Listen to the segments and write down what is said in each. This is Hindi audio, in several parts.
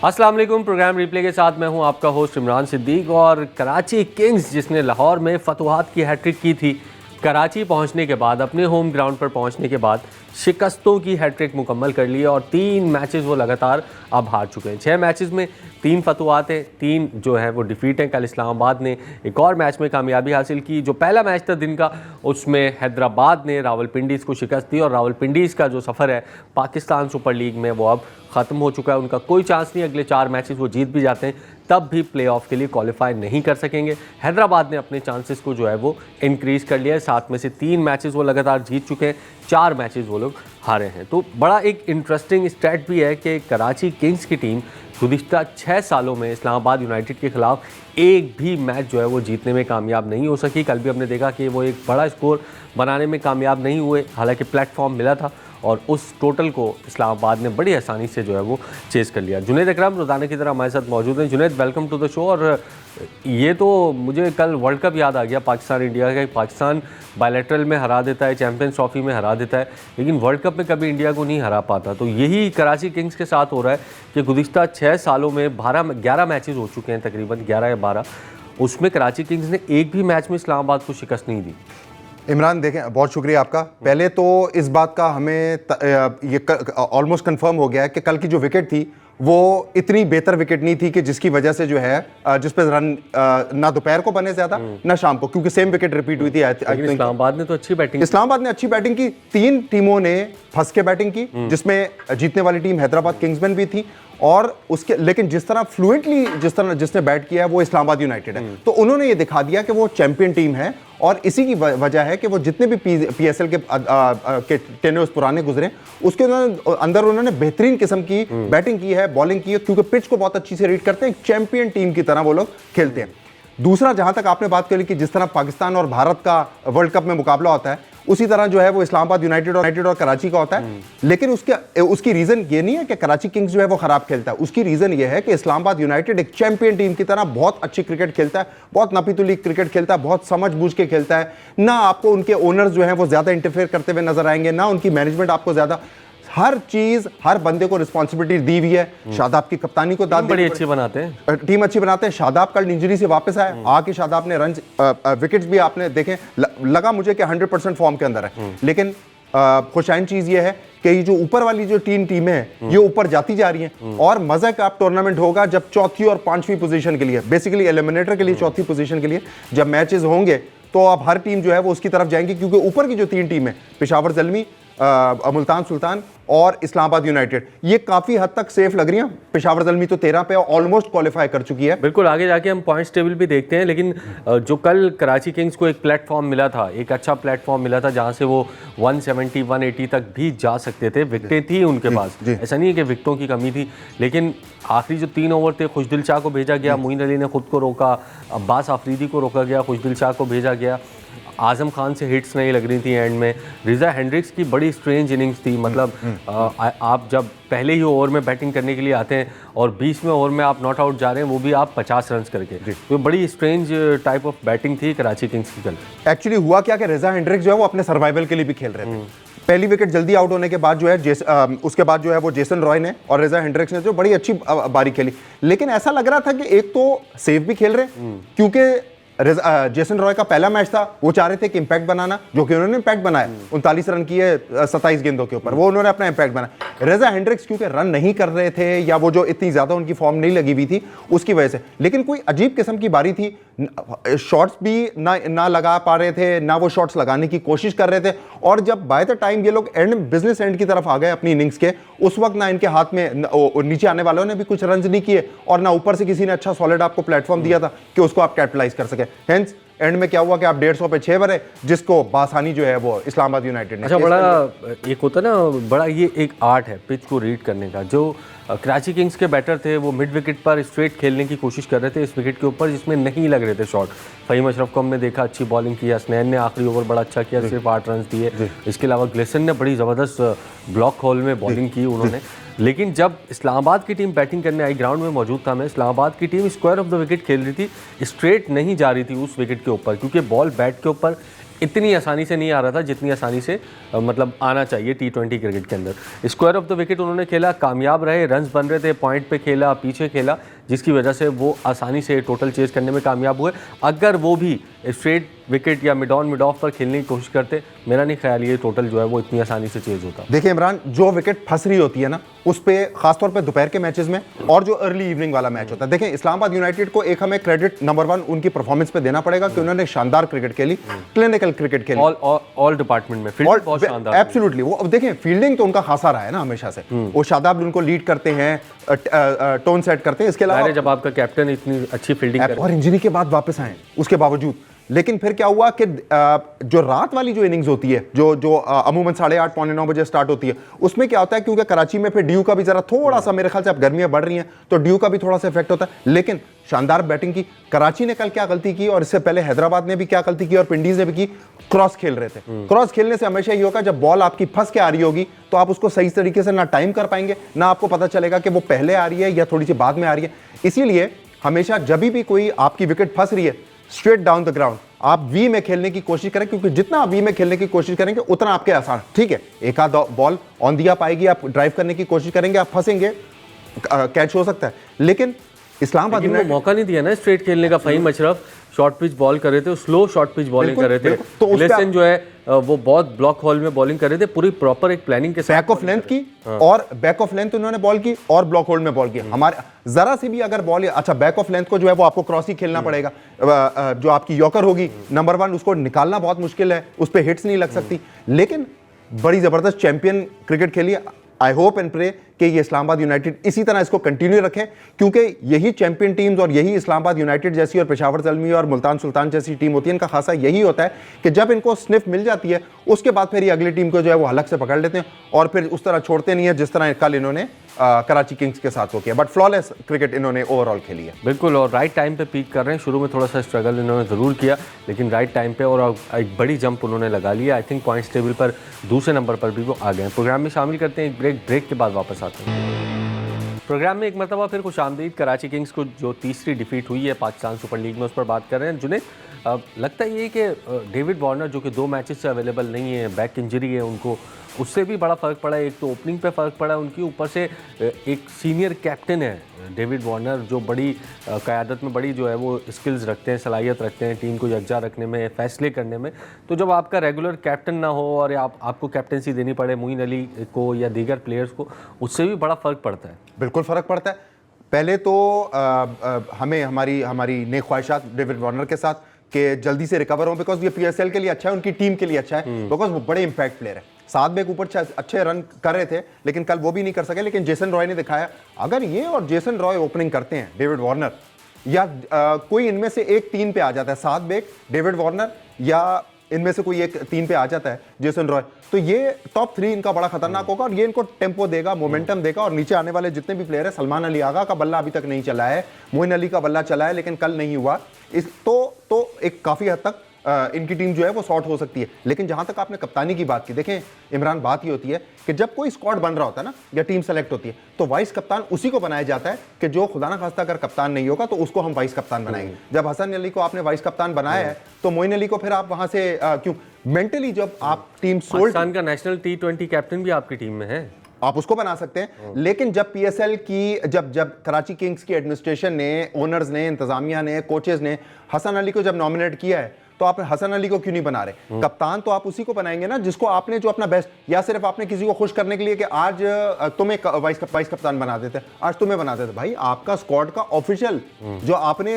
अस्सलाम वालेकुम। प्रोग्राम रिप्ले के साथ मैं हूं आपका होस्ट इमरान सिद्दीक। और कराची किंग्स जिसने लाहौर में फतवाहत की हैट्रिक की थी, कराची पहुंचने के बाद, अपने होम ग्राउंड पर पहुंचने के बाद शिकस्तों की हैट्रिक मुकम्मल कर ली और 3 मैचेस वो लगातार अब हार चुके हैं। 6 मैचेस में 3 फतवाहत हैं, 3 जो है वो डिफीट हैं। कल इस्लामाबाद ने एक और मैच में कामयाबी हासिल की। जो पहला मैच था दिन का, उसमें हैदराबाद ने रावलपिंडीज़ को शिकस्त दी और रावलपिंडीज़ का जो सफ़र है पाकिस्तान सुपर लीग में वो अब ख़त्म हो चुका है। उनका कोई चांस नहीं। अगले 4 मैचेस वो जीत भी जाते हैं तब भी प्लेऑफ के लिए क्वालिफाई नहीं कर सकेंगे। हैदराबाद ने अपने चांसेस को जो है वो इंक्रीज़ कर लिया है। 7 में से 3 मैचेस वो लगातार जीत चुके हैं, 4 मैचेस वो लोग हारे हैं। तो बड़ा एक इंटरेस्टिंग स्टैट भी है कि कराची किंग्स की टीम गुज़िश्ता 6 सालों में इस्लामाबाद यूनाइटेड के ख़िलाफ़ एक भी मैच जो है वो जीतने में कामयाब नहीं हो सकी। कल भी हमने देखा कि वो एक बड़ा स्कोर बनाने में कामयाब नहीं हुए, हालांकि प्लेटफॉर्म मिला था और उस टोटल को इस्लामाबाद ने बड़ी आसानी से जो है वो चेज़ कर लिया। जुनैद अकरम रोज़ाना की तरह हमारे साथ मौजूद हैं। Junaid, welcome to the show. और ये तो मुझे कल वर्ल्ड कप याद आ गया पाकिस्तान इंडिया का। पाकिस्तान बायलैटरल में हरा देता है, चैम्पियंस ट्रॉफी में हरा देता है, लेकिन वर्ल्ड कप में कभी इंडिया को नहीं हरा पाता। तो यही कराची किंग्स के साथ हो रहा है कि गुज़िश्ता 6 सालों में 11 मैचेस हो चुके हैं, तकरीबन 11 या 12, उसमें कराची किंग्स ने एक भी मैच में इस्लामाबाद को शिकस्त नहीं दी। इमरान, देखें, बहुत शुक्रिया आपका। पहले तो इस बात का हमें ये ऑलमोस्ट कंफर्म हो गया है कि कल की जो विकेट थी वो इतनी बेहतर विकेट नहीं थी कि जिसकी वजह से जो है जिस पे रन ना दोपहर को बने ज़्यादा ना शाम को, क्योंकि सेम विकेट रिपीट हुई थी। इस्लामाबाद ने तो अच्छी बैटिंग इस्लामाबाद ने अच्छी बैटिंग की। 3 टीमों ने फंस के बैटिंग की, जिसमें जीतने वाली टीम हैदराबाद किंग्समैन भी थी। और उसके लेकिन जिस तरह फ्लुएंटली जिसने बैट किया है वो इस्लामाबाद यूनाइटेड है। तो उन्होंने ये दिखा दिया कि वो चैंपियन टीम है और इसी की वजह है कि वो जितने भी पीएसएल के टेन्योर्स पुराने गुजरे उसके अंदर उन्होंने बेहतरीन किस्म की बैटिंग की है, बॉलिंग की है, क्योंकि पिच को बहुत अच्छी से रीड करते हैं। चैंपियन टीम की तरह वो लोग खेलते हैं। दूसरा, जहां तक आपने बात करी कि जिस तरह पाकिस्तान और भारत का वर्ल्ड कप में मुकाबला होता है, उसी तरह जो है वो इस्लामाबाद यूनाइटेड और कराची का होता है। लेकिन उसकी रीजन ये नहीं है कि कराची किंग्स जो है वो खराब खेलता है। उसकी रीजन ये है कि इस्लामाबाद यूनाइटेड एक चैंपियन टीम की तरह बहुत अच्छी क्रिकेट खेलता है, बहुत नापीतुली क्रिकेट खेलता है, बहुत समझ बूझ के खेलता है। ना आपको उनके ओनर्स जो है वो ज्यादा इंटरफेयर करते हुए नजर आएंगे, ना उनकी मैनेजमेंट आपको ज्यादा, हर चीज, हर बंदे को रिस्पॉन्सिबिलिटी दी हुई है। शादाब की कप्तानी को दाद बड़ी अच्छी बनाते हैं, टीम अच्छी बनाते हैं। शादाब कल इंजरी से वापस आए, आके शादाब ने रन विकेट्स भी आपने देखे, लगा मुझे कि 100% फॉर्म के अंदर है। लेकिन खुशाइन चीज ये है कि ये जो ऊपर वाली जो 3 टीमें हैं ये ऊपर जाती जा रही हैं। और मजा का आप टूर्नामेंट होगा जब चौथी और 5वीं पोजीशन के लिए, बेसिकली एलिमिनेटर के लिए चौथी पोजीशन के लिए जब मैचेस होंगे, तो अब हर टीम जो है वो उसकी तरफ जाएंगी, क्योंकि ऊपर की जो 3 टीमें, पेशावर ज़ल्मी, मुल्तान सुल्तान और इस्लामाबाद यूनाइटेड, ये काफी हद तक सेफ लग रही हैं। पेशावर ज़ल्मी तो 13 पे ऑलमोस्ट क्वालिफाई कर चुकी है। बिल्कुल, आगे जाके हम पॉइंट्स टेबल भी देखते हैं। लेकिन जो कल कराची किंग्स को एक प्लेटफॉर्म मिला था, एक अच्छा प्लेटफॉर्म मिला था जहां से वो 170 180 तक भी जा सकते थे। विकेटें थी उनके पास, ऐसा नहीं है कि विकेटों की कमी थी, लेकिन आखिरी जो 3 ओवर थे, खुशदिल शाह को भेजा गया, मोइन अली ने खुद को रोका, अब्बास आफरीदी को रोका गया, खुशदिल शाह को भेजा गया, आजम खान से हिट्स नहीं लग रही थी एंड में। रिजा हेंड्रिक्स की बड़ी स्ट्रेंज इनिंग्स थी। मतलब आप जब पहले ही ओवर में बैटिंग करने के लिए आते हैं और 20वें ओवर में आप नॉट आउट जा रहे हैं, वो भी आप 50 रन करके, तो बड़ी स्ट्रेंज टाइप ऑफ बैटिंग थी कराची किंग्स की कल। एक्चुअली हुआ क्या कि रिजा हेंड्रिक्स जो है वो अपने सर्वाइवल के लिए भी खेल रहे थे। पहली विकेट जल्दी आउट होने के बाद जो है उसके बाद जो है वो जेसन रॉय ने और रिजा हेंड्रिक्स ने जो बड़ी अच्छी बारी खेली। लेकिन ऐसा लग रहा था कि एक तो सेफ भी खेल रहे, क्योंकि जेसन रॉय का पहला मैच था, वो चाह रहे थे कि इंपैक्ट बनाना, जो कि उन्होंने इंपैक्ट बनाया। 39 रन किए 27 गेंदों के ऊपर, वो उन्होंने अपना इंपैक्ट बनाया। रेजा हेंड्रिक्स क्योंकि रन नहीं कर रहे थे, या वो जो इतनी ज्यादा उनकी फॉर्म नहीं लगी हुई थी उसकी वजह से, लेकिन कोई अजीब किस्म की बारी थी। शॉट्स भी ना लगा पा रहे थे, ना वो शॉट्स लगाने की कोशिश कर रहे थे। और जब बाय द टाइम ये लोग बिजनेस एंड की तरफ आ गए अपनी इनिंग्स के, उस वक्त ना इनके हाथ में, नीचे आने वालों ने भी कुछ रन नहीं किए और ना ऊपर से किसी ने अच्छा सॉलिड आपको प्लेटफॉर्म दिया था कि उसको आप कैपिटलाइज कर सके। हेंस एंड में क्या हुआ कि आप 150 पे 6 बने, जिसको बासानी जो है वो इस्लामाबाद यूनाइटेड ने। अच्छा, बड़ा एक होता है ना, बड़ा ये एक आर्ट है पिच को रीड करने का। जो कराची किंग्स के बैटर थे वो मिड विकेट पर स्ट्रेट खेलने की कोशिश कर रहे थे इस विकेट के ऊपर जिसमें नहीं लग रहे थे शॉट। फ़हीम अशरफ को हमने देखा अच्छी बॉलिंग की, हसनैन ने आखिरी ओवर बड़ा अच्छा किया, सिर्फ 8 रन दिए। इसके अलावा ग्लेसन ने बड़ी ज़बरदस्त ब्लॉक हॉल में बॉलिंग की उन्होंने। लेकिन जब इस्लामाबाद की टीम बैटिंग करने आई, ग्राउंड में मौजूद था मैं, इस्लामाबाद की team square of the wicket खेल रही थी, स्ट्रेट नहीं जा रही थी उस विकेट के ऊपर, क्योंकि बॉल बैट के ऊपर इतनी आसानी से नहीं आ रहा था जितनी आसानी से मतलब आना चाहिए T20 क्रिकेट के अंदर। स्क्वायर ऑफ द विकेट उन्होंने खेला, कामयाब रहे, रन्स बन रहे थे, पॉइंट पे खेला, पीछे खेला, जिसकी वजह से वो आसानी से टोटल चेज करने में कामयाब हुए। अगर वो भी स्ट्रेट विकेट या मिड ऑन मिड ऑफ पर खेलने की कोशिश करते, मेरा नहीं ख्याल ये टोटल जो है वो इतनी आसानी से चेज होता। देखिए इमरान, जो विकेट फंस रही होती है ना, उस पे खासतौर पे दोपहर के मैचेस में और जो अर्ली इवनिंग वाला मैच होता है, देखें इस्लामाबाद यूनाइटेड को एक हमें क्रेडिट नंबर 1 उनकी परफॉर्मेंस पे देना पड़ेगा कि उन्होंने शानदार क्रिकेट खेली, क्लिनिकल क्रिकेट खेली ऑल डिपार्टमेंट में फील्डिंग बहुत शानदार। एब्सोल्युटली, वो देखें फील्डिंग तो उनका खासा रहा है ना हमेशा से, वो शादाब उनको लीड करते हैं, टोन सेट करते हैं। इसके अलावा जब आपका कैप्टन इतनी अच्छी फील्डिंग और इंजरी के बाद वापस आए उसके बावजूद, लेकिन फिर क्या हुआ कि जो रात वाली जो इनिंग्स होती है, जो अमूमन 8:30 पौने 9 बजे स्टार्ट होती है, उसमें क्या होता है, क्योंकि कराची में फिर ड्यू का भी जरा थोड़ा सा, मेरे ख्याल से अब गर्मियां बढ़ रही हैं तो ड्यू का भी थोड़ा सा इफेक्ट होता है। लेकिन शानदार बैटिंग की कराची ने, कल क्या गलती की और इससे पहले हैदराबाद ने भी क्या गलती की और पिंडीज ने भी की, क्रॉस खेल रहे थे। क्रॉस खेलने से हमेशा ये होगा, जब बॉल आपकी फंस के आ रही होगी तो आप उसको सही तरीके से ना टाइम कर पाएंगे, ना आपको पता चलेगा कि वो पहले आ रही है या थोड़ी सी बाद में आ रही है। इसीलिए हमेशा जब भी कोई आपकी विकेट फंस रही है, स्ट्रेट डाउन द ग्राउंड आप वी में खेलने की कोशिश करें, क्योंकि जितना आप वी में खेलने की कोशिश करेंगे उतना आपके आसान। ठीक है, एक आध बॉल ऑन दिया पाएगी, आप ड्राइव करने की कोशिश करेंगे, आप फंसेंगे, कैच हो सकता है, लेकिन इस्लामाबाद ने मौका नहीं दिया ना स्ट्रेट खेलने का। Faheem Ashraf short pitch ball कर रहे थे, स्लो शॉर्ट पिच बॉलिंग कर रहे थे, तो लिसन जो है वो बहुत ब्लॉक हॉल में बॉलिंग कर रहे थे, पूरी प्रॉपर एक प्लानिंग के साथ बैक ऑफ लेंथ की, और बैक ऑफ लेंथ उन्होंने बॉल की और ब्लॉक होल्ड में बॉल की। हमारे जरा सी भी अगर बॉल, अच्छा बैक ऑफ लेंथ को जो है वो आपको क्रॉस ही खेलना पड़ेगा, जो आपकी यॉर्कर होगी नंबर 1 उसको निकालना बहुत मुश्किल है, उस पर हिट्स नहीं लग सकती, लेकिन बड़ी जबरदस्त चैंपियन क्रिकेट खेली। आई होप एंड प्रे कि ये इस्लामाबाद यूनाइटेड इसी तरह इसको कंटिन्यू रखें, क्योंकि यही चैंपियन टीम्स और यही इस्लामाबाद यूनाइटेड जैसी और पेशावर ज़ल्मी और मुल्तान सुल्तान जैसी टीम होती है, इनका खासा यही होता है कि जब इनको स्निफ मिल जाती है उसके बाद फिर ये अगली टीम को जो है वो हलक से पकड़ लेते हैं और फिर उस तरह छोड़ते नहीं है जिस तरह कल इन्होंने कराची किंग्स के साथ हो किया। बट फ्लॉलेस क्रिकेट इन्होंने ओवरऑल खेली है। बिल्कुल, और राइट टाइम पे पीक कर रहे हैं। शुरू में थोड़ा सा स्ट्रगल इन्होंने ज़रूर किया, लेकिन राइट टाइम पे और एक बड़ी जंप उन्होंने लगा लिया। आई थिंक पॉइंट्स टेबल पर दूसरे नंबर पर भी वो आ गए हैं। प्रोग्राम में शामिल करते हैं एक ब्रेक के बाद वापस आते हैं। प्रोग्राम में एक मरतबा फिर खुशामदीद। कराची किंग्स को जो तीसरी डिफीट हुई है पाकिस्तान सुपर लीग में, उस पर बात कर रहे हैं। जिन्हें लगता है ये कि डेविड वार्नर जो कि 2 मैचेस से अवेलेबल नहीं है, बैक इंजरी है उनको, उससे भी बड़ा फ़र्क पड़ा है। एक तो ओपनिंग पे फ़र्क पड़ा है उनकी, ऊपर से एक सीनियर कैप्टन है डेविड वार्नर जो बड़ी क़यादत में बड़ी जो है वो स्किल्स रखते हैं, सलाहियत रखते हैं टीम को यकजा रखने में, फ़ैसले करने में। तो जब आपका रेगुलर कैप्टन ना हो और आपको कैप्टनसी देनी पड़े मोइन अली को या दीगर प्लेयर्स को, उससे भी बड़ा फ़र्क पड़ता है। बिल्कुल फ़र्क पड़ता है। पहले तो हमें हमारी नेक ख्वाहिशात डेविड वार्नर के साथ कि जल्दी से रिकवर हो, बिकॉज ये PSL के लिए अच्छा है, उनकी टीम के लिए अच्छा है, बिकॉज वो बड़े इंपैक्ट प्लेयर है। 7 बैक ऊपर अच्छे रन कर रहे थे, लेकिन कल वो भी नहीं कर सके। लेकिन जेसन रॉय ने दिखाया, अगर ये और जेसन रॉय ओपनिंग करते हैं, डेविड वार्नर या कोई इनमें से एक 3 पे आ जाता है, 7 बैक डेविड वार्नर या इनमें से कोई एक 3 पे आ जाता है जेसन रॉय, तो ये टॉप 3 इनका बड़ा खतरनाक होगा और ये इनको टेम्पो देगा, मोमेंटम देगा। और नीचे आने वाले जितने भी प्लेयर है, सलमान अली आगा का बल्ला अभी तक नहीं चला है, मोइन अली का बल्ला चला है लेकिन कल नहीं हुआ, इस तो एक काफ़ी हद तक इनकी टीम जो है वो शॉर्ट हो सकती है। लेकिन जहां तक आपने कप्तानी की बात की, देखें इमरान, बात ये होती है कि जब कोई स्क्वाड बन रहा होता है ना या टीम सेलेक्ट होती है, तो वाइस कप्तान उसी को बनाया जाता है कि जो खुदा ना खास्ता अगर कप्तान नहीं होगा तो उसको हम वाइस कप्तान बनाएंगे। जब हसन अली को आपने वाइस कप्तान बनाया है तो मोइन अली को फिर आप वहां से क्यों मेंटली जब आप टीम पाकिस्तान का नेशनल T20 कैप्टन भी आपकी टीम में है, आप उसको बना सकते हैं। लेकिन जब PSL की जब कराची किंग्स की एडमिनिस्ट्रेशन ने, ओनर्स ने, इंतजामिया ने, कोचेस ने हसन अली को जब नॉमिनेट किया है, तो आप हसन अली को क्यों नहीं बना रहे? कप्तान तो आप उसी को बनाएंगे ना जिसको आपने जो अपना बेस्ट, या सिर्फ आपने किसी को खुश करने के लिए कि आज तुम्हें वाइस कप्तान बना देते, आज तुम्हें बना देते। भाई आपका स्क्वाड का ऑफिशियल जो आपने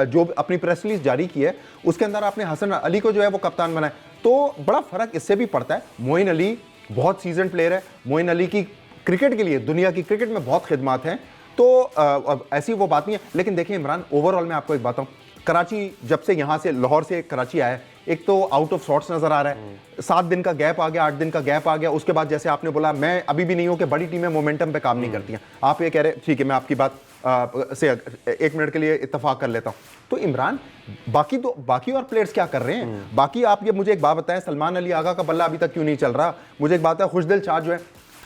जो अपनी प्रेस रिलीज जारी की है उसके अंदर आपने हसन अली को जो है वो कप्तान बनाया, तो बड़ा फर्क इससे भी पड़ता है। मोइन अली बहुत सीजन प्लेयर है, मोइन अली की क्रिकेट के लिए दुनिया की क्रिकेट में बहुत खिदमत हैं, तो ऐसी वो बात नहीं है। लेकिन देखिए इमरान, ओवरऑल मैं आपको एक बात बताऊं, कराची जब से यहाँ से लाहौर से कराची आया, एक तो आउट ऑफ सॉर्ट्स नजर आ रहा है, 7 दिन का गैप आ गया, 8 दिन का गैप आ गया। उसके बाद जैसे आपने बोला, मैं अभी भी नहीं हूं कि बड़ी टीमें मोमेंटम पे काम नहीं करती हैं। आप ये कह रहे, ठीक है, मैं आपकी बात से 1 मिनट के लिए इत्तेफाक कर लेता हूं। तो इमरान, बाकी और प्लेयर्स क्या कर रहे हैं? बाकी आप ये मुझे एक बात बताएं, सलमान अली आगा का बल्ला अभी तक क्यों नहीं चल रहा? मुझे एक बात है, खुशदिल शाह जो है,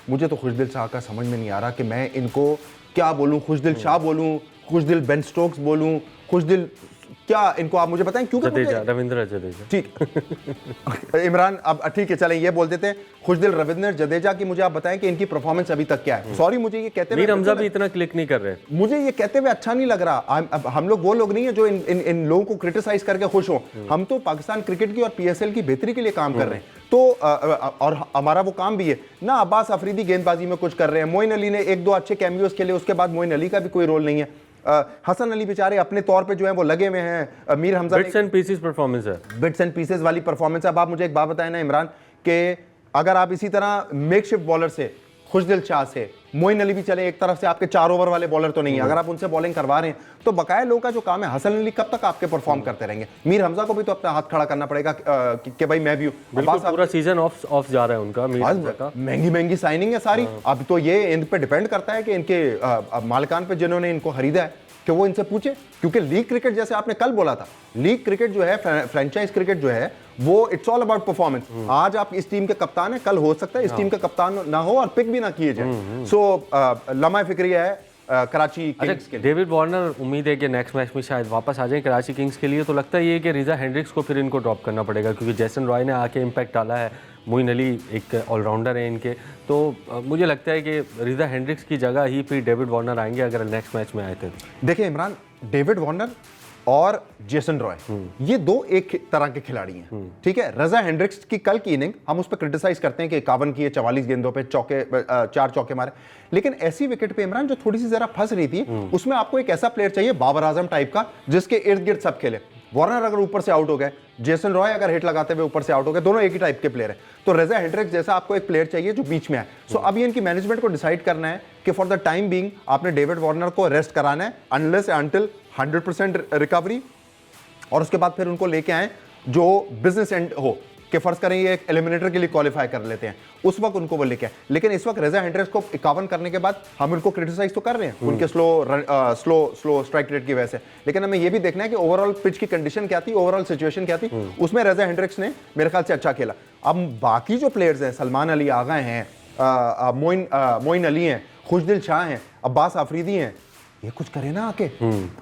मुझे तो खुशदिल शाह का समझ में नहीं आ रहा कि मैं इनको क्या बोलूं, खुशदिल शाह बोलूं, खुशदिल बेन स्टोक्स बोलूं, खुशदिल क्या इनको आप मुझे बताएं, क्योंकि जडेजा, रविंद्र जडेजा। ठीक इमरान, अब ठीक है चलें ये बोल देते हैं, खुशदिल रविंद्र जडेजा की मुझे आप बताएं कि इनकी परफॉर्मेंस अभी तक क्या है। सॉरी मुझे ये कहते हुए मीर हमजा भी इतना क्लिक नहीं कर रहे, मुझे ये कहते हुए अच्छा नहीं लग रहा। हम लोग वो लोग नहीं है जो इन लोगों को क्रिटिसाइज करके खुश हो। हम तो पाकिस्तान क्रिकेट की और PSL की बेहतरी के लिए काम कर रहे हैं, तो और हमारा वो काम भी है ना। अब्बास अफरीदी गेंदबाजी में कुछ कर रहे हैं, मोइन अली ने 1-2 अच्छे कैमियोस खेले, उसके बाद मोइन अली का भी कोई रोल नहीं है। हसन अली बेचारे अपने तौर पे जो है वो लगे हुए हैं। Mir Hamza bits and pieces performance है, बिट्स एंड पीसेस वाली परफॉर्मेंस है। अब आप मुझे एक बात बताएं ना इमरान, कि अगर आप इसी तरह मेकशिफ्ट बॉलर से, खुशदिल शाह से, मोइन अली भी चले, एक तरफ से आपके 4 ओवर वाले बॉलर तो नहीं है, अगर आप उनसे बॉलिंग करवा रहे हैं तो बकाया लोगों का जो काम है, हसन अली कब तक आपके परफॉर्म करते रहेंगे? मीर हमजा को भी तो अपना हाथ खड़ा करना पड़ेगा कि भाई मैं भी हूं। पूरा सीजन ऑफ जा रहा है उनका, मीर हमजा का। महंगी साइनिंग है सारी। अब तो ये इन पे डिपेंड करता है कि इनके मालिकान पे जिन्होंने इनको खरीदा है कि वो इनसे पूछे, क्योंकि लीग क्रिकेट जैसे आपने कल बोला था, लीग क्रिकेट जो है, फ्रेंचाइज क्रिकेट जो है, वो इट्स ऑल अबाउट परफॉर्मेंस। आज आप इस टीम के कप्तान है, कल हो सकता है इस टीम का कप्तान ना हो और पिक भी ना किए जाए। सो लम्हा फिक्रिया है कराची किंग्स के लिए। डेविड वार्नर उम्मीद है कि नेक्स्ट मैच में शायद वापस आ जाए कराची किंग्स के लिए, तो लगता है ये कि रिजा हेंड्रिक्स को फिर इनको ड्रॉप करना पड़ेगा, क्योंकि जैसन रॉय ने आके इम्पैक्ट डाला है। मोइन अली एक ऑलराउंडर है इनके, तो मुझे लगता है कि रिजा हेंड्रिक्स की जगह ही फिर डेविड वार्नर आएंगे अगर नेक्स्ट मैच में आए थे। देखिए इमरान, डेविड वार्नर और जेसन रॉय ये दो एक तरह के खिलाड़ी हैं, ठीक है। रजा हेंड्रिक्स की कल की इनिंग हम उस पर क्रिटिसाइज करते हैं कि 51 किए, 44 गेंदों पे चौके, 4 चौके मारे, लेकिन ऐसी विकेट पे इमरान जो थोड़ी सी जरा फंस रही थी, उसमें आपको एक ऐसा प्लेयर चाहिए बाबर आजम टाइप का, जिसके इर्द गिर्द सब खेले। वार्नर अगर ऊपर से आउट हो गए, जेसन रॉय अगर हिट लगाते हुए ऊपर से आउट हो गए, दोनों एक ही टाइप के प्लेयर हैं, तो रजा हेंड्रिक्स जैसा आपको एक प्लेयर चाहिए जो बीच में है। सो अब ये इनकी मैनेजमेंट को डिसाइड करना है कि फॉर द टाइम बीइंग आपने डेविड वार्नर को रेस्ट कराना है अनलेस अंटिल 100% रिकवरी, और उसके बाद फिर उनको लेके आए जो बिजनेस एंड हो, कि फर्ज करें ये एक एलिमिनेटर के लिए क्वालिफाई कर लेते हैं, उस वक्त उनको वो लेके आए। लेकिन इस वक्त रजा हेंड्रिक्स को 51 करने के बाद हम उनको क्रिटिसाइज तो कर रहे हैं उनके स्लो स्ट्राइक रेट की वजह से, लेकिन हमें ये भी देखना है कि ओवरऑल पिच की कंडीशन क्या थी, ओवरऑल सिचुएशन क्या थी, उसमें रजा हेंड्रिक्स ने मेरे ख्याल से अच्छा खेला। अब बाकी जो प्लेयर्स हैं, सलमान अली आ गए हैं, मोइन अली हैं, खुशदिल शाह हैं, अब्बास अफरीदी हैं, ये कुछ करे ना आके।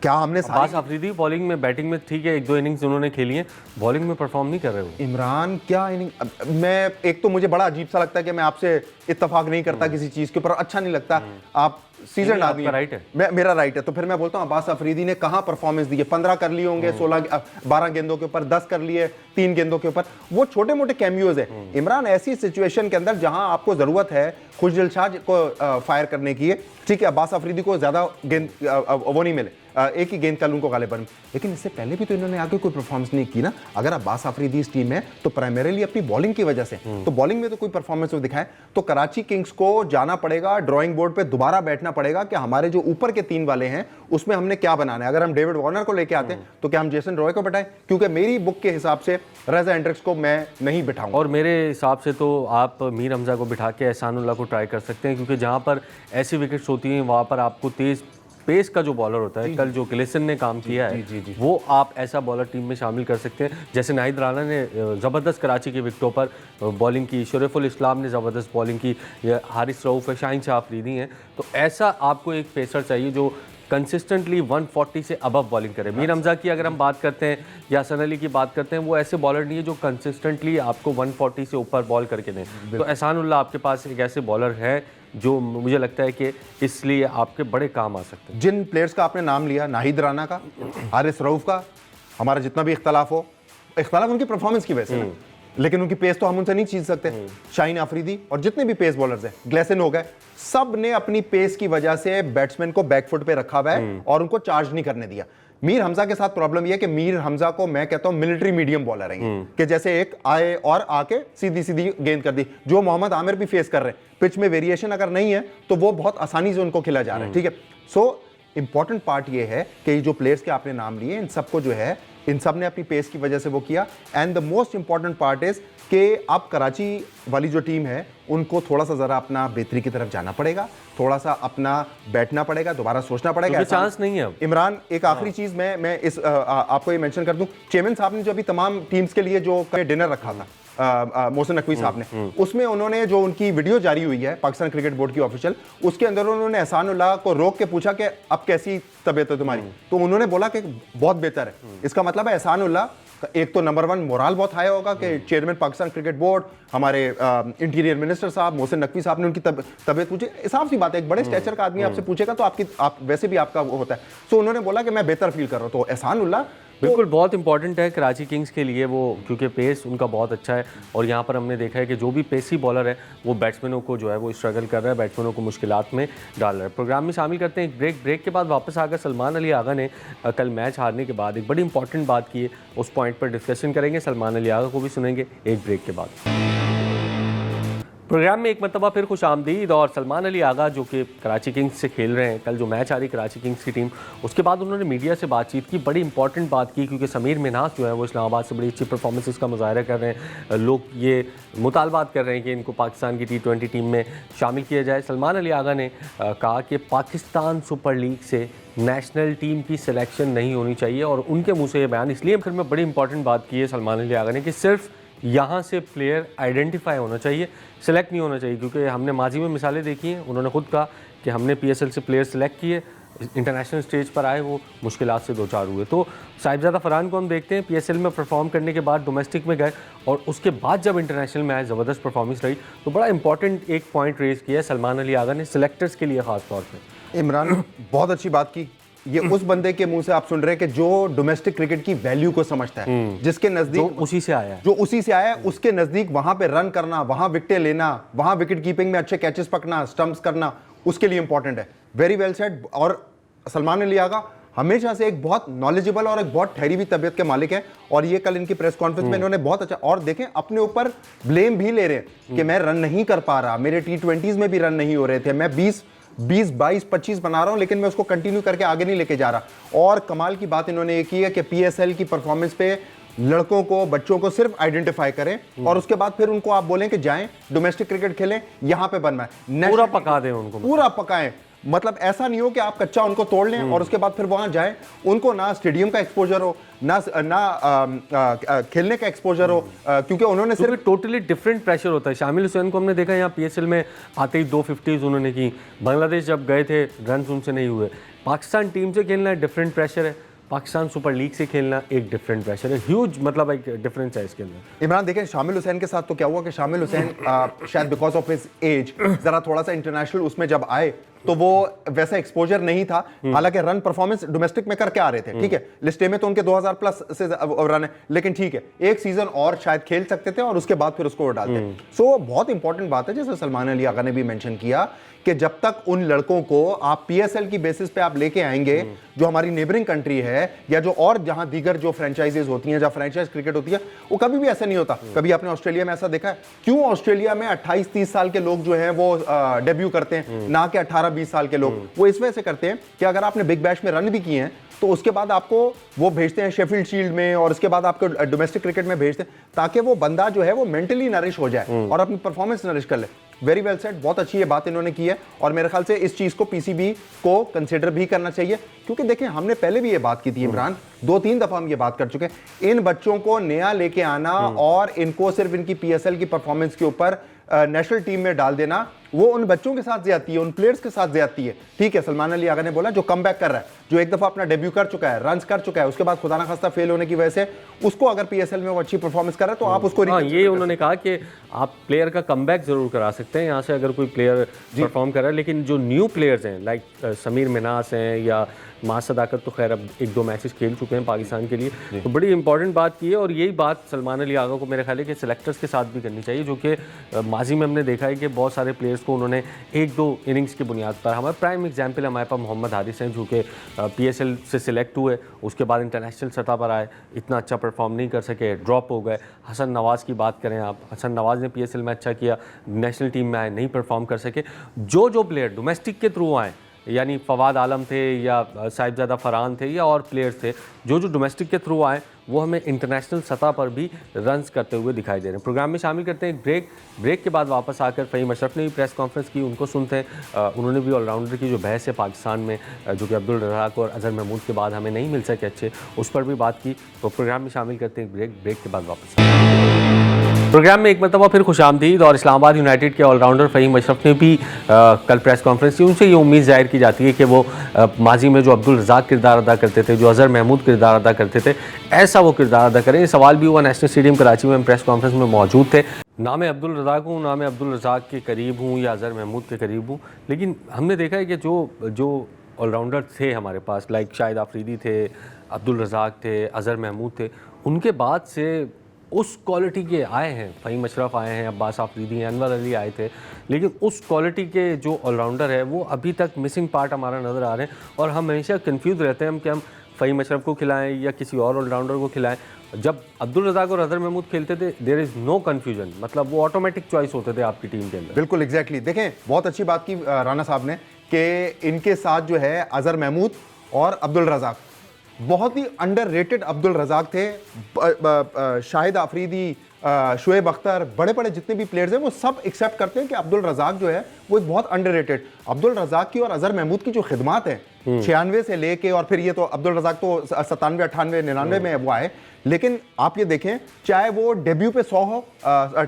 क्या हमने अब्बास अफरीदी बॉलिंग में, बैटिंग में ठीक है, 1-2 इनिंग्स उन्होंने खेली हैं, बॉलिंग में परफॉर्म नहीं कर रहे हो। इमरान क्या इनिंग, मैं एक तो मुझे बड़ा अजीब सा लगता है कि मैं आपसे इत्तेफाक नहीं करता किसी चीज के ऊपर, अच्छा नहीं लगता। आप सीजन आदमी है, राइट है, मेरा राइट है, तो फिर मैं बोलता हूँ अब्बास अफरीदी ने कहाँ परफॉर्मेंस दी है। 15 कर लिए होंगे, 12 गेंदों के ऊपर, 10 कर लिए 3 गेंदों के ऊपर, वो छोटे मोटे कैमियोज है। इमरान ऐसी सिचुएशन के अंदर जहां आपको जरूरत है खुशदिल शाह को फायर करने की है, ठीक है, अब्बास अफरीदी को ज्यादा गेंद वो नहीं मिले, एक ही गेंद कल उनको गाले बन, लेकिन इससे पहले भी तो इन्होंने आगे कोई परफॉर्मेंस नहीं की ना। अगर अब्बास अफरीदी इस टीम में तो प्राइमरीली अपनी बॉलिंग की वजह से, तो बॉलिंग में तो कोई परफॉर्मेंस वो दिखाए, तो कराची किंग्स को जाना पड़ेगा ड्राइंग बोर्ड पे, दोबारा बैठना पड़ेगा कि हमारे जो ऊपर के 3 वाले हैं उसमें हमने क्या बनाना है। अगर हम डेविड वार्नर को लेके आते हैं तो क्या हम जेसन रॉय को बैठाएं, क्योंकि मेरी बुक के हिसाब से रजा हेंड्रिक्स को मैं नहीं बिठाऊंगा। और मेरे हिसाब से तो आप मीर हमजा को बिठा के एहसानुल्लाह को ट्राई कर सकते हैं, क्योंकि जहाँ पर ऐसी विकेट्स होती हैं वहाँ पर आपको तेज पेस का जो बॉलर होता है, कल जो गिलेसन ने काम किया है, वो आप ऐसा बॉलर टीम में शामिल कर सकते हैं। जैसे नाहिद राना ने ज़बरदस्त कराची के विकेटों पर बॉलिंग की, शरीफुल इस्लाम ने ज़बरदस्त बॉलिंग की, हारिस रऊफ़ है, शाहीन शाह अफरीदी हैं, तो ऐसा आपको एक पेसर चाहिए जो कंसिस्टेंटली 140 से अबव बॉलिंग करे। मीर हमजा की अगर हम बात करते हैं या हसन अली की बात करते हैं, वो ऐसे बॉलर नहीं है जो कंसिस्टेंटली आपको 140 से ऊपर बॉल करके दें। तो एहसानुल्लाह आपके पास एक ऐसे बॉलर है जो मुझे लगता है कि इसलिए आपके बड़े काम आ सकते हैं। जिन प्लेयर्स का आपने नाम लिया, नाहिद राना का, हारिस रऊफ का, हमारा जितना भी इख्तलाफ हो, इख्तलाफ उनकी परफॉर्मेंस की वजह से, लेकिन उनकी पेस तो हम उनसे नहीं छीन सकते। शाहीन अफरीदी और जितने भी पेस बॉलर्स हैं, ग्लेसन हो गए, सब ने अपनी पेस की वजह से बैट्समैन को बैकफुट पे रखा हुआ है और उनको चार्ज नहीं करने दिया। मीर हमजा के साथ प्रॉब्लम यह है कि मीर हमजा को मैं कहता हूं मिलिट्री मीडियम बॉलर है कि जैसे एक आए और आके सीधी सीधी गेंद कर दी, जो मोहम्मद आमिर भी फेस कर रहे हैं। पिच में वेरिएशन अगर नहीं है तो वो बहुत आसानी से उनको खिला जा रहा है, ठीक है। सो इंपॉर्टेंट पार्ट ये है कि जो प्लेयर्स के आपने नाम लिए, इन सबको जो है, इन सब ने अपनी पेस की वजह से वो किया। And the most important part is कि अब कराची वाली जो टीम है उनको थोड़ा सा जरा अपना बेहतरी की तरफ जाना पड़ेगा, थोड़ा सा अपना बैठना पड़ेगा, दोबारा सोचना पड़ेगा। चांस नहीं है अब। इमरान, एक आखिरी चीज मैं इस आपको ये मेंशन कर दूं, चेयरमैन साहब ने जो अभी तमाम टीम्स के लिए जो डिनर रखा था, मोहसिन नकवी साहब ने, उसमें उन्होंने जो उनकी वीडियो जारी हुई है पाकिस्तान क्रिकेट बोर्ड की ऑफिशियल, उसके अंदर उन्होंने एहसान उल्लाह को रोक के पूछा कि अब कैसी तबीयत है तुम्हारी, तो उन्होंने बोला कि बहुत बेहतर है। इसका मतलब है एहसान उल्लाह एक तो नंबर 1 मोराल बहुत हाई होगा कि चेयरमैन पाकिस्तान क्रिकेट बोर्ड, हमारे इंटीरियर मिनिस्टर साहब मोहसिन नकवी साहब ने उनकी तबीयत पूछी। साफ सी बात है, एक बड़े स्टेचर का आदमी आपसे पूछेगा तो आप वैसे भी आपका वो होता है। सो उन्होंने बोला कि मैं बेहतर फील कर रहा हूँ। तो एहसान उल्लाह बिल्कुल बहुत इंपॉर्टेंट है कराची किंग्स के लिए वो, क्योंकि पेस उनका बहुत अच्छा है और यहाँ पर हमने देखा है कि जो भी पेसी बॉलर है वो बैट्समैनों को जो है वो स्ट्रगल कर रहा है, बैट्समैनों को मुश्किलात में डाल रहा है। प्रोग्राम में शामिल करते हैं एक ब्रेक के बाद वापस आकर सलमान अली आगा ने कल मैच हारने के बाद एक बड़ी इंपॉर्टेंट बात की है, उस पॉइंट पर डिस्कशन करेंगे। सलमान अली आगा को भी सुनेंगे एक ब्रेक के बाद। प्रोग्राम में एक मरतबा फिर खुश आमदीद। और सलमान अली आगा जो कि कराची किंग्स से खेल रहे हैं, कल जो मैच आ रही कराची किंग्स की टीम, उसके बाद उन्होंने मीडिया से बातचीत की, बड़ी इंपॉर्टेंट बात की, क्योंकि समीर मिन्हास जो है वो इस्लामाबाद से बड़ी अच्छी परफॉर्मेंसेस का मुजाहरा कर रहे हैं। लोग ये मुतालबात कर रहे हैं कि इनको पाकिस्तान की T20 टीम में शामिल किया जाए। सलमान अली आगा ने कहा कि पाकिस्तान सुपर लीग से नेशनल टीम की सिलेक्शन नहीं होनी चाहिए, और उनके मुँह से ये बयान इसलिए फिर में बड़ी इंपॉर्टेंट बात की है सलमान अली आगा ने कि सिर्फ यहाँ से प्लेयर आइडेंटिफाई होना चाहिए, सिलेक्ट नहीं होना चाहिए। क्योंकि हमने माजी में मिसालें देखी हैं, उन्होंने खुद कहा कि हमने PSL से प्लेयर सेलेक्ट किए, इंटरनेशनल स्टेज पर आए, वो मुश्किलात से दो चार हुए। तो साहिबजादा फरहान को हम देखते हैं PSL में परफॉर्म करने के बाद डोमेस्टिक में गए, और उसके बाद जब इंटरनेशनल में आए ज़बरदस्त परफॉर्मेंस रही। तो बड़ा इंपॉर्टेंट एक पॉइंट रेज किया है सलमान अली आगा ने सिलेक्टर्स के लिए ख़ास तौर पर। इमरान बहुत अच्छी बात की। ये उस बंदे के मुंह से आप सुन रहे हैं कि जो डोमेस्टिक क्रिकेट की वैल्यू को समझता है, जिसके नजदीक जो उसी से आया है, उसके नजदीक वहां पे रन करना, वहां विकेटें लेना, वहां विकेट कीपिंग में अच्छे कैचेस पकड़ना, स्टंप्स करना, उसके लिए इंपॉर्टेंट है। Very well said. और सलमान अली आगा हमेशा से एक बहुत नॉलेजेबल और एक बहुत ठहरी हुई तबीयत के मालिक है, और ये कल इनकी प्रेस कॉन्फ्रेंस में इन्होंने बहुत अच्छा, और देखें अपने ऊपर ब्लेम भी ले रहे हैं कि मैं रन नहीं कर पा रहा, मेरे T20s में भी रन नहीं हो रहे थे, मैं 20, 22, 25 बना रहा हूं, लेकिन मैं उसको कंटिन्यू करके आगे नहीं लेके जा रहा। और कमाल की बात इन्होंने ये की है कि PSL की परफॉर्मेंस पे लड़कों को, बच्चों को सिर्फ आइडेंटिफाई करें, और उसके बाद फिर उनको आप बोलें कि जाएं डोमेस्टिक क्रिकेट खेलें, यहां पे बनना है, पूरा पका दें उनको, पूरा पकाएं। मतलब ऐसा नहीं हो कि आप कच्चा उनको तोड़ लें और उसके बाद फिर वहां जाएं, उनको ना स्टेडियम का एक्सपोजर हो, ना खेलने का एक्सपोजर हो, क्योंकि उन्होंने सिर्फ टोटली डिफरेंट प्रेशर होता है। शामिल हुसैन को हमने देखा यहाँ PSL में आते ही 250s उन्होंने की, बांग्लादेश जब गए थे रन उनसे नहीं हुए। पाकिस्तान टीम से खेलना डिफरेंट प्रेशर है, पाकिस्तान सुपर लीग से खेलना एक डिफरेंट प्रेशर है, ह्यूज मतलब एक डिफरेंस है इसके अंदर। इमरान देखें शामिल हुसैन के साथ तो क्या हुआ कि शामिल हुसैन शायद बिकॉज ऑफ हिज एज जरा थोड़ा सा इंटरनेशनल उसमें जब आए तो वो वैसा एक्सपोजर नहीं था, हालांकि रन परफॉर्मेंस डोमेस्टिक में करके आ रहे थे, ठीक है, लिस्टे में तो उनके 2000 प्लस से रन है, लेकिन ठीक है एक सीजन और शायद खेल सकते थे और उसके बाद फिर उसको डालते। सो बहुत इंपॉर्टेंट बात है, जैसे सलमान अली आगा ने भी मेंशन किया कि जब तक उन लड़कों को आप PSL की बेसिस पे आप लेके आएंगे, जो हमारी नेबरिंग कंट्री है या जो और जहां दीगर जो फ्रेंचाइजीज होती हैं, जहां फ्रेंचाइज क्रिकेट होती है, वो कभी भी ऐसा नहीं होता। कभी आपने ऑस्ट्रेलिया में ऐसा देखा है? क्यों ऑस्ट्रेलिया में 28-30 साल के लोग जो हैं वो डेब्यू करते हैं, ना कि 18-20 साल के लोग? वो इस वजह से करते हैं कि अगर आपने बिग बैश में रन भी किए हैं तो उसके बाद आपको वो भेजते हैं शेफील्ड शील्ड में, और उसके बाद आपको डोमेस्टिक क्रिकेट में भेजते हैं, ताकि वो बंदा जो है वो मेंटली नरिश हो जाए और अपनी परफॉर्मेंस नरिश कर ले। वेरी वेल सेड, बहुत अच्छी ये बात इन्होंने की है, और मेरे ख्याल से इस चीज को PCB को कंसिडर भी करना चाहिए, क्योंकि देखें हमने पहले भी ये बात की थी इमरान, 2-3 दफा हम ये बात कर चुके हैं, इन बच्चों को नया लेके आना और इनको सिर्फ इनकी PSL की परफॉर्मेंस के ऊपर नेशनल टीम में डाल देना, वो उन बच्चों के साथ ज्यादती है, उन प्लेयर्स के साथ ज्यादती है। ठीक है, सलमान अली आगा ने बोला जो कम बैक कर रहा है, जो एक दफा अपना डेब्यू कर चुका है, रन्स कर चुका है, उसके बाद खुदा ना खास्ता फेल होने की वजह से उसको अगर PSL में वो अच्छी परफॉर्मेंस कर रहा है तो आप उसको ये उन्होंने कहा कि आप प्लेयर का कमबैक जरूर करा सकते हैं यहाँ से अगर कोई प्लेयर परफॉर्म कर रहा है, लेकिन जो न्यू प्लेयर्स हैं लाइक समीर मिन्हास हैं या मां सदाकत, तो खैर अब 1-2 मैचेस खेल चुके हैं पाकिस्तान के लिए, तो बड़ी इंपॉर्टेंट बात की है। और यही बात सलमान अली आगा को मेरे ख्याल है कि सिलेक्टर्स के साथ भी करनी चाहिए, जो कि माजी में हमने देखा है कि बहुत सारे प्लेयर्स को उन्होंने 1-2 इनिंग्स की बुनियाद पर, हमारा प्राइम एग्जाम्पल हमारे पास मोहम्मद हारिस हैं जो कि PSL से सिलेक्ट हुए, उसके बाद इंटरनेशनल सतह पर आए, इतना अच्छा परफॉर्म नहीं कर सके, ड्रॉप हो गए। हसन नवाज़ की बात करें आप, हसन नवाज़ ने PSL में अच्छा किया, नेशनल टीम में आए, नहीं परफॉर्म कर सके। जो प्लेयर डोमेस्टिक के थ्रू आए, यानी फवाद आलम थे या साहिबजादा फरहान थे या और प्लेयर्स थे, जो डोमेस्टिक के थ्रू आए, वो हमें इंटरनेशनल सतह पर भी रन्स करते हुए दिखाई दे रहे हैं। प्रोग्राम में शामिल करते हैं एक ब्रेक के बाद वापस आकर फ़हीम अशरफ ने भी प्रेस कॉन्फ्रेंस की, उनको सुनते हैं। उन्होंने भी ऑलराउंडर की जो बहस है पाकिस्तान में, जो कि अब्दुल रज़ाक और अज़हर महमूद के बाद हमें नहीं मिल सके अच्छे, उस पर भी बात की। तो प्रोग्राम में शामिल करते हैं एक ब्रेक के बाद वापस। प्रोग्राम में एक मरतबा फिर खुशामदीद। और इस्लामाबाद यूनाइटेड के ऑलराउंडर फ़हीम अशरफ ने भी कल प्रेस कॉन्फ्रेंस की। उनसे ये उम्मीद जाहिर की जाती है कि वो माजी में जो अब्दुल रज़ाक किरदार अदा करते थे, जो अज़हर महमूद किरदार अदा करते थे, ऐसा वो किरदार अदा करें। ये सवाल भी हुआ नेशनल स्टेडियम कराची में, हम प्रेस कॉन्फ्रेंस में मौजूद थे। ना मैं अब्दुल रज़ाक हूँ, ना मैं अब्दुल रज़ाक के करीब हूँ या अज़हर महमूद के करीब हूँ, लेकिन हमने देखा है कि जो ऑलराउंडर थे हमारे पास, लाइक शाहिद आफरीदी थे, अब्दुल रज़ाक थे, अज़हर महमूद थे, उनके बाद से उस क्वालिटी के आए हैं। फ़हीम अशरफ आए हैं, अब्बास आफरीदी हैं, अनवर अली आए थे, लेकिन उस क्वालिटी के जो ऑलराउंडर है वो अभी तक मिसिंग पार्ट हमारा नज़र आ रहे हैं। और हम हमेशा कंफ्यूज रहते हैं कि हम फ़हीम अशरफ को खिलाएं या किसी और ऑलराउंडर को खिलाएं। जब अब्दुल रज़ाक और अज़हर महमूद खेलते थे, देयर इज़ नो कन्फ्यूजन, मतलब वो ऑटोमेटिक चॉइस होते थे आपकी टीम के अंदर। बिल्कुल एग्जैक्टली देखें, बहुत अच्छी बात की राना साहब ने कि इनके साथ जो है अज़हर महमूद और अब्दुल रज़ाक, बहुत ही अंडररेटेड अब्दुल रज़ाक थे। शाहिद आफरीदी, शुएब अख्तर, बड़े बड़े जितने भी प्लेयर्स हैं वो सब एक्सेप्ट करते हैं कि अब्दुल रज़ाक जो है वो एक बहुत अंडररेटेड। अब्दुल रज़ाक की और अज़हर महमूद की जो खिदमात है 96 से लेके, और फिर ये तो अब्दुल रज़ाक तो 97, 98, 99 में वो आए, लेकिन आप ये देखें चाहे वो डेब्यू पे 100 हो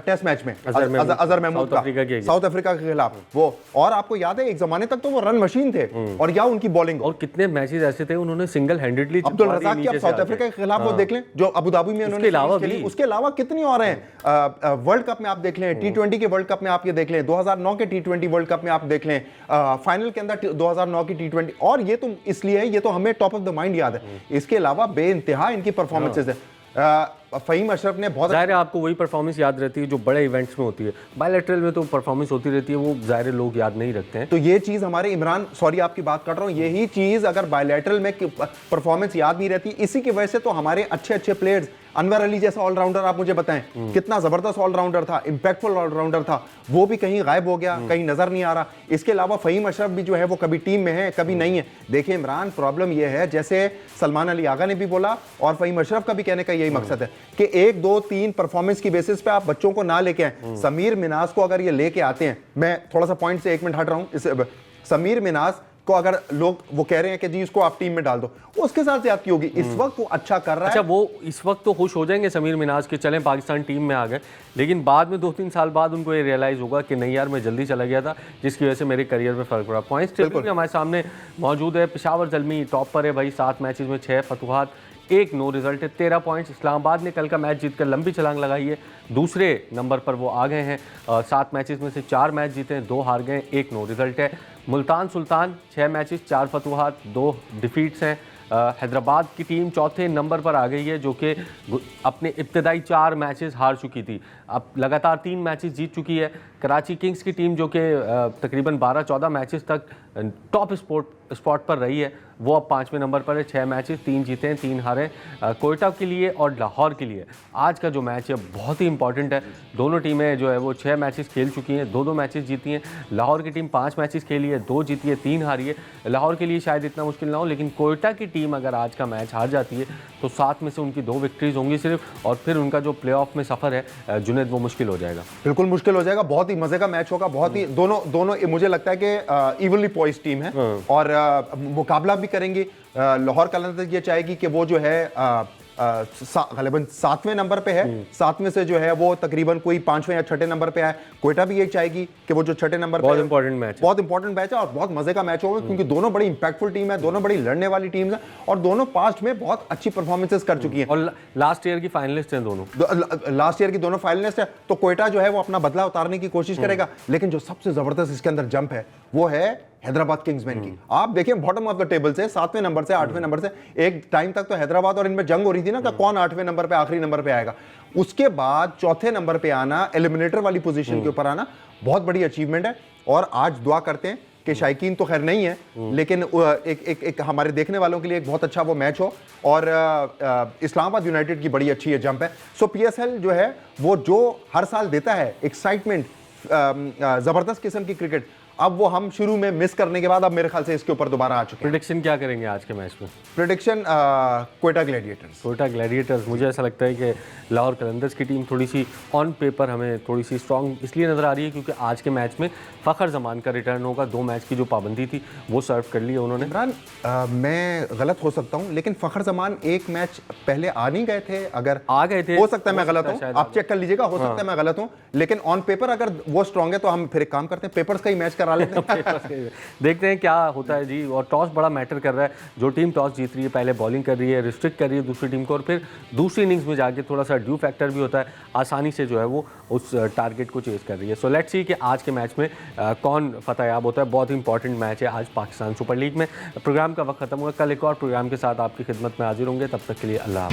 टेस्ट मैच में अज़हर महमूद का साउथ अफ्रीका के खिलाफ वो, और आपको याद है एक जमाने तक तो वो रन मशीन थे, और या उनकी बॉलिंग, और कितने मैचेस ऐसे थे उन्होंने सिंगल हैंडेडली अब्दुल रज़ाक की आप साउथ अफ्रीका के खिलाफ वो देख लें जो अबू धाबी में उन्होंने खेली, उसके अलावा कितनी और हैं। वर्ल्ड कप में आप देख लें, T20 के वर्ल्ड कप में आप ये देख लें, 2009 के T20 वर्ल्ड कप में आप देख लें, फाइनल के अंदर 2009 की T20, और ये तो इसलिए है, ये तो हमें टॉप ऑफ द माइंड याद है। इसके अलावा बेइंतहा इनकी परफॉर्मेंसेज है। फ़हीम अशरफ ने बहुत, ज़ाहिर है आपको वही परफॉर्मेंस याद रहती है जो बड़े इवेंट्स में होती है, बायलैटरल में तो परफॉर्मेंस होती रहती है, वो ज़ाहिर लोग याद नहीं रखते हैं। तो ये चीज़ हमारे इमरान, सॉरी आपकी बात कर रहा हूँ, यही चीज़ अगर बायलैटरल में परफॉर्मेंस याद नहीं रहती, इसी की वजह से तो हमारे अच्छे अच्छे प्लेयर्स, अनवर अली जैसा ऑलराउंडर आप मुझे बताएं, कितना जबरदस्त ऑलराउंडर था, इंपैक्टफुल ऑलराउंडर था, वो भी कहीं गायब हो गया, कहीं नजर नहीं आ रहा। इसके अलावा फ़हीम अशरफ भी जो है वो कभी टीम में है, कभी नहीं है। देखिए इमरान, प्रॉब्लम ये है, जैसे सलमान अली आगा ने भी बोला और फ़हीम अशरफ का भी कहने का यही मकसद है कि 1, 2, 3 परफॉर्मेंस की बेसिस पे आप बच्चों को ना लेके आए। समीर मिनाज को अगर ये लेके आते हैं, मैं थोड़ा सा पॉइंट से 1 मिनट हट रहा हूं, समीर मिनाज को अगर लोग वो कह रहे हैं कि जी इसको आप टीम में डाल दो, उसके साथ ज्यादती होगी। इस वक्त वो अच्छा कर रहा है। अच्छा, वो इस वक्त तो खुश हो जाएंगे समीर मिनाज के चलें पाकिस्तान टीम में आ गए, लेकिन बाद में 2-3 साल बाद उनको ये रियलाइज़ होगा कि नहीं यार, मैं जल्दी चला गया था, जिसकी वजह से मेरे करियर में फ़र्क पड़ा। पॉइंट्स टेबल भी हमारे सामने मौजूद है। पेशावर ज़ल्मी टॉप पर है भाई, 7 मैचेस में 6 फतुहात, 1 नो रिजल्ट है, 13 पॉइंट्स। इस्लामाबाद ने कल का मैच जीतकर लंबी छलांग लगाई है, दूसरे नंबर पर वो आ गए हैं। 7 मैचेस में से 4 मैच जीते हैं, 2 हार गए, 1 नो रिजल्ट है। मुल्तान सुल्तान 6 मैचेस 4 फतुहात, 2 डिफीट्स हैं। हैदराबाद की टीम चौथे नंबर पर आ गई है, जो कि अपने इब्तदाई 4 मैचेस हार चुकी थी, अब लगातार 3 मैचेस जीत चुकी है। कराची किंग्स की टीम जो कि तकरीबन 12-14 मैचेस तक टॉप स्पॉट पर रही है, वो अब 5वें नंबर पर है, 6 मैचेस, 3 जीते हैं, 3 हारे। कोयटा के लिए और लाहौर के लिए आज का जो मैच है बहुत ही इंपॉर्टेंट है। दोनों टीमें जो है वो 6 मैचेस खेल चुकी हैं, 2-2 मैचेस जीती हैं। लाहौर की टीम 5 मैचेस खेली है, 2 जीती है, 3 हारी है। लाहौर के लिए शायद इतना मुश्किल ना हो, लेकिन कोयटा की टीम अगर आज का मैच हार जाती है तो 7 में से उनकी 2 विक्ट्रीज होंगी सिर्फ, और फिर उनका जो प्ले ऑफ में सफ़र है जुनेद, वो मुश्किल हो जाएगा। बिल्कुल मुश्किल हो जाएगा। बहुत ही मजे का मैच होगा, बहुत ही दोनों मुझे लगता है कि इवनली पॉइज्ड टीम है, और मुकाबला भी करेंगी। लाहौर कलंदर ये चाहेगी कि वो जो है गलबन 7वें नंबर पे है, 7वें से जो है वो तकरीबन कोई 5वें या 6ठे नंबर पे आए। कोयटा भी यही चाहेगी कि वो जो 6ठे नंबर पे, बहुत इंपॉर्टेंट मैच है और बहुत मजे का मैच होगा, क्योंकि दोनों बड़ी इंपैक्टफुल टीम है, दोनों बड़ी लड़ने वाली टीम है, और दोनों पास्ट में बहुत अच्छी परफॉर्मेंसेस कर चुकी हैं, और लास्ट ईयर की फाइनलिस्ट हैं दोनों। लास्ट ईयर की दोनों फाइनलिस्ट है। तो कोयटा जो है वो अपना बदला उतारने की कोशिश करेगा, लेकिन जो सबसे जबरदस्त इसके अंदर जंप है वो है हैदराबाद किंग्समैन की। आप देखिए बॉटम ऑफ द टेबल से 7वें नंबर से 8वें नंबर से, एक टाइम तक तो हैदराबाद और इनमें जंग हो रही थी ना कि कौन 8वें नंबर पे आखिरी नंबर पे आएगा। उसके बाद चौथे नंबर पे आना, एलिमिनेटर वाली पोजीशन के ऊपर आना, बहुत बड़ी अचीवमेंट है। और आज दुआ करते हैं कि शायकीन तो खैर नहीं है, लेकिन एक हमारे देखने वालों के लिए एक बहुत अच्छा वो मैच हो। और इस्लामाबाद यूनाइटेड की बड़ी अच्छी है जंप है। सो PSL जो है वो जो हर साल देता है एक्साइटमेंट, जबरदस्त किस्म की क्रिकेट, अब वो हम शुरू में मिस करने के बाद अब मेरे ख्याल से इसके ऊपर दोबारा आ चुके हैं। प्रिडिक्शन क्या करेंगे आज के मैच में? Prediction Quetta Gladiators. Quetta Gladiators. मुझे ऐसा लगता है कि लाहौर कलंदर्स की टीम थोड़ी सी ऑन पेपर हमें थोड़ी सी स्ट्रॉन्ग इसलिए नज़र आ रही है क्योंकि आज के मैच में फ़खर जमान का रिटर्न होगा। 2 मैच की जो पाबंदी थी वो सर्व कर ली है उन्होंने। इमरान, मैं गलत हो सकता हूं लेकिन फ़खर जमान एक मैच पहले आ नहीं गए थे? अगर आ गए थे, हो सकता है मैं गलत हूं, शायद आप चेक कर लीजिएगा, हो सकता है मैं गलत हूं, लेकिन ऑन पेपर अगर वो स्ट्रॉन्ग है तो हम फिर एक काम करते हैं, पेपर्स का ही मैच करा लेते हैं। देखते हैं क्या होता है जी। और टॉस बड़ा मैटर कर रहा है। जो टीम टॉस जीत रही है पहले बॉलिंग कर रही है, रिस्ट्रिक्ट कर रही है दूसरी टीम को, और फिर दूसरी इनिंग्स में जाके थोड़ा सा ड्यू फैक्टर भी होता है, आसानी से जो है वो उस टारगेट को चेज कर रही है। सो लेट्स सी कि आज के मैच में कौन फतेहयाब होता है। बहुत ही इंपॉर्टेंट मैच है आज पाकिस्तान सुपर लीग में। प्रोग्राम का वक्त खत्म हुआ, कल एक और प्रोग्राम के साथ आपकी खिदमत में हाजिर होंगे। तब तक के लिए अल्लाह।